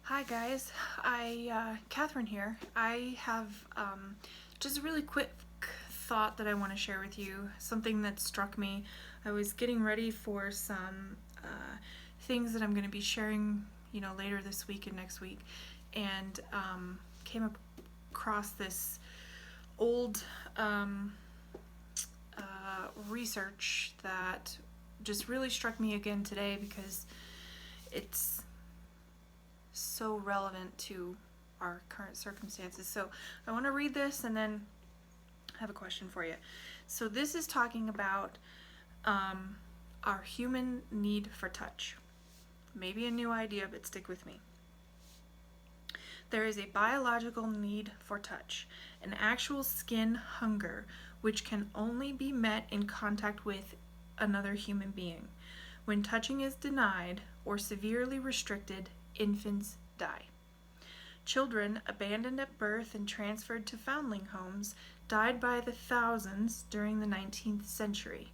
Hi guys, Catherine here. I have just a really quick thought that I want to share with you. Something that struck me. I was getting ready for some things that I'm going to be sharing, later this week and next week, and came across this old research that just really struck me again today because it's so relevant to our current circumstances. So I want to read this and then have a question for you. So this is talking about our human need for touch. Maybe a new idea, but stick with me. There is a biological need for touch, an actual skin hunger, which can only be met in contact with another human being. When touching is denied or severely restricted, infants die. Children abandoned at birth and transferred to foundling homes died by the thousands during the 19th century.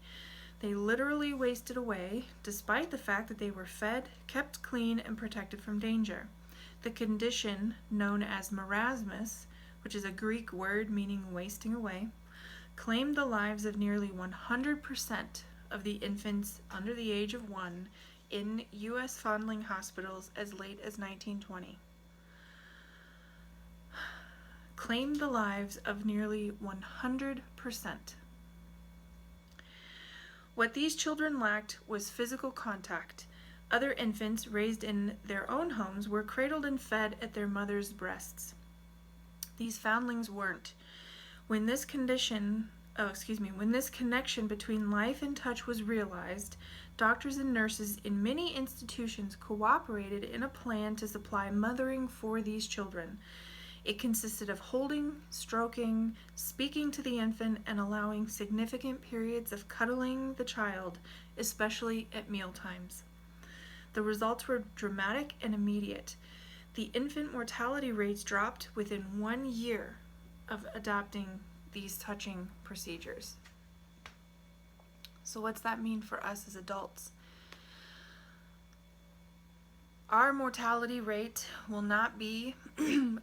They literally wasted away, despite the fact that they were fed, kept clean, and protected from danger. The condition, known as marasmus, which is a Greek word meaning wasting away, claimed the lives of nearly 100% of the infants under the age of 1 in U.S. foundling hospitals as late as 1920. Claimed the lives of nearly 100%. What these children lacked was physical contact. Other infants raised in their own homes were cradled and fed at their mother's breasts. These foundlings weren't. When this connection between life and touch was realized, doctors and nurses in many institutions cooperated in a plan to supply mothering for these children. It consisted of holding, stroking, speaking to the infant, and allowing significant periods of cuddling the child, especially at meal times. The results were dramatic and immediate. The infant mortality rates dropped within 1 year of adopting these touching procedures. So what's that mean for us as adults? Our mortality rate will not be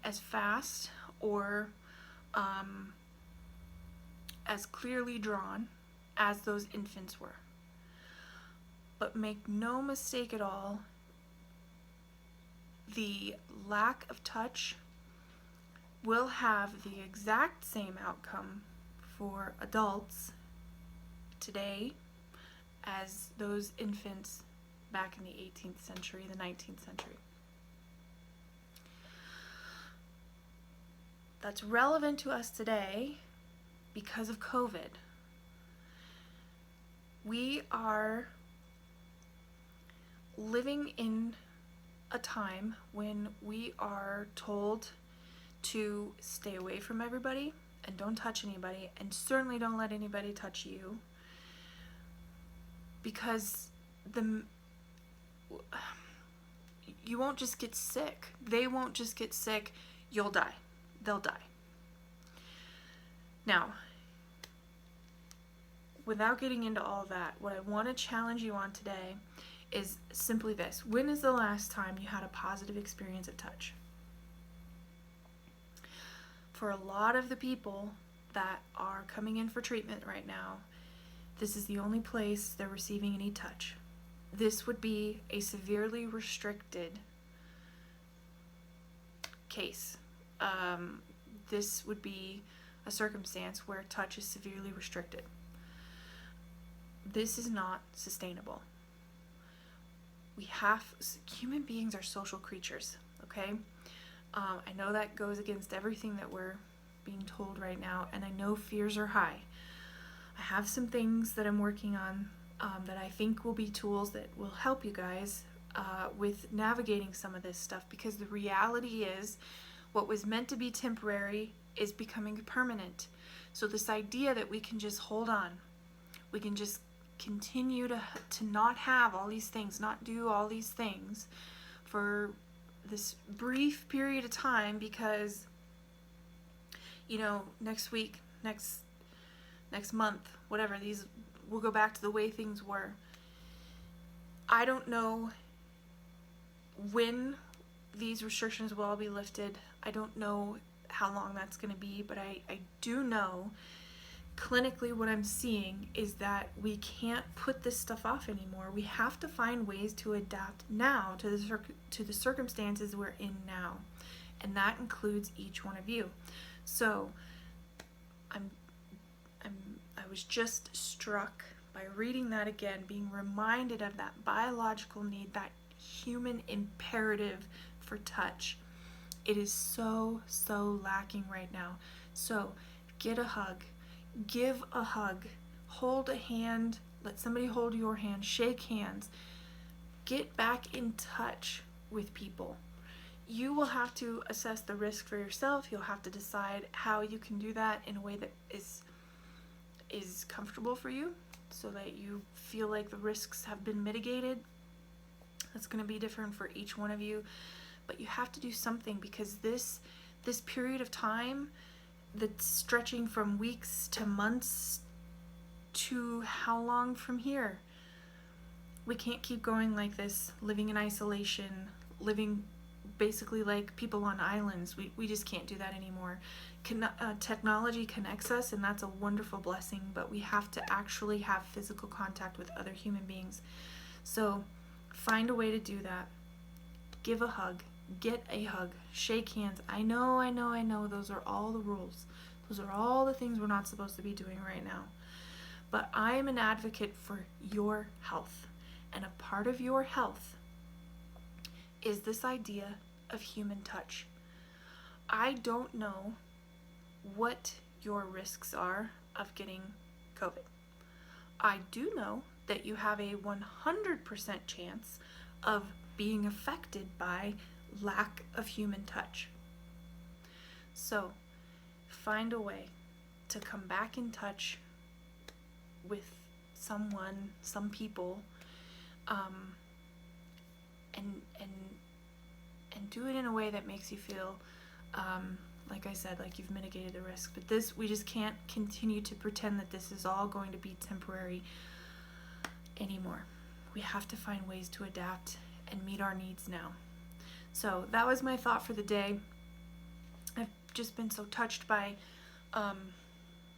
as fast or as clearly drawn as those infants were. But make no mistake at all, the lack of touch will have the exact same outcome for adults today as those infants back in the 18th century, the 19th century. That's relevant to us today because of COVID. We are living in a time when we are told to stay away from everybody and don't touch anybody, and certainly don't let anybody touch you, because you won't just get sick. They won't just get sick. You'll die. They'll die. Now, without getting into all that, what I want to challenge you on today is simply this. When is the last time you had a positive experience of touch? For a lot of the people that are coming in for treatment right now, this is the only place they're receiving any touch. This would be a severely restricted case. This would be a circumstance where touch is severely restricted. This is not sustainable. Human beings are social creatures, okay? I know that goes against everything that we're being told right now, and I know fears are high. I have some things that I'm working on that I think will be tools that will help you guys with navigating some of this stuff, because the reality is what was meant to be temporary is becoming permanent. So this idea that we can just hold on, we can just continue to not have all these things, not do all these things for this brief period of time, because next week, next month, whatever, we'll go back to the way things were. I don't know when these restrictions will all be lifted. I don't know how long that's going to be, but I do know clinically what I'm seeing is that we can't put this stuff off anymore. We have to find ways to adapt now to the circumstances we're in now, and that includes each one of you. So I was just struck by reading that again, being reminded of that biological need, that human imperative for touch. It is so lacking right now. So get a hug, give a hug, hold a hand, let somebody hold your hand, shake hands, get back in touch with people. You will have to assess the risk for yourself. You'll have to decide how you can do that in a way that is comfortable for you, so that you feel like the risks have been mitigated. That's going to be different for each one of you, but you have to do something, because this period of time that's stretching from weeks to months to how long from here? We can't keep going like this, living in isolation, living basically like people on islands. We just can't do that anymore. Technology connects us, and that's a wonderful blessing, but we have to actually have physical contact with other human beings. So find a way to do that. Give a hug, get a hug, shake hands. I know, those are all the rules. Those are all the things we're not supposed to be doing right now. But I am an advocate for your health, and a part of your health is this idea of human touch. I don't know what your risks are of getting COVID. I do know that you have a 100% chance of being affected by lack of human touch. So find a way to come back in touch with someone, some people, and do it in a way that makes you feel, like I said, like you've mitigated the risk. But we just can't continue to pretend that this is all going to be temporary anymore. We have to find ways to adapt and meet our needs now. So that was my thought for the day. I've just been so touched by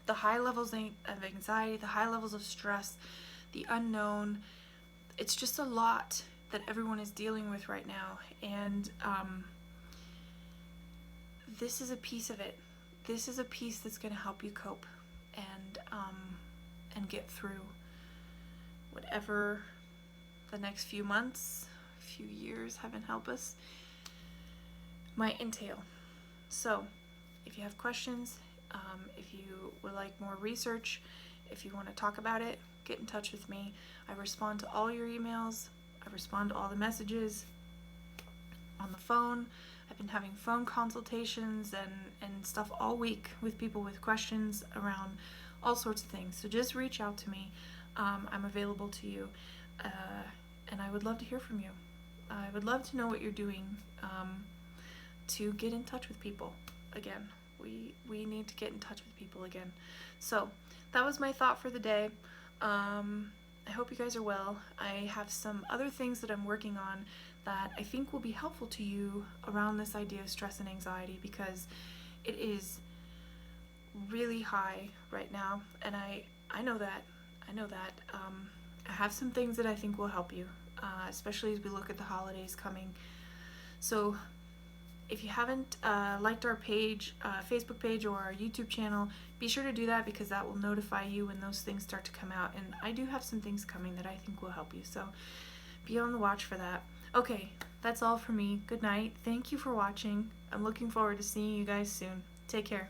the high levels of anxiety, the high levels of stress, the unknown. It's just a lot that everyone is dealing with right now, and this is a piece of it. This is a piece that's going to help you cope and get through whatever the next few months, few years, heaven help us, might entail. So if you have questions, if you would like more research, if you want to talk about it, get in touch with me. I respond to all your emails. I respond to all the messages on the phone. I've been having phone consultations and stuff all week with people with questions around all sorts of things. So just reach out to me. I'm available to you, and I would love to hear from you. I would love to know what you're doing to get in touch with people again. We need to get in touch with people again. So that was my thought for the day. I hope you guys are well. I have some other things that I'm working on that I think will be helpful to you around this idea of stress and anxiety, because it is really high right now, and I know that. I have some things that I think will help you, especially as we look at the holidays coming. So if you haven't liked our page, Facebook page, or our YouTube channel, be sure to do that, because that will notify you when those things start to come out. And I do have some things coming that I think will help you, so be on the watch for that. Okay, that's all for me. Good night. Thank you for watching. I'm looking forward to seeing you guys soon. Take care.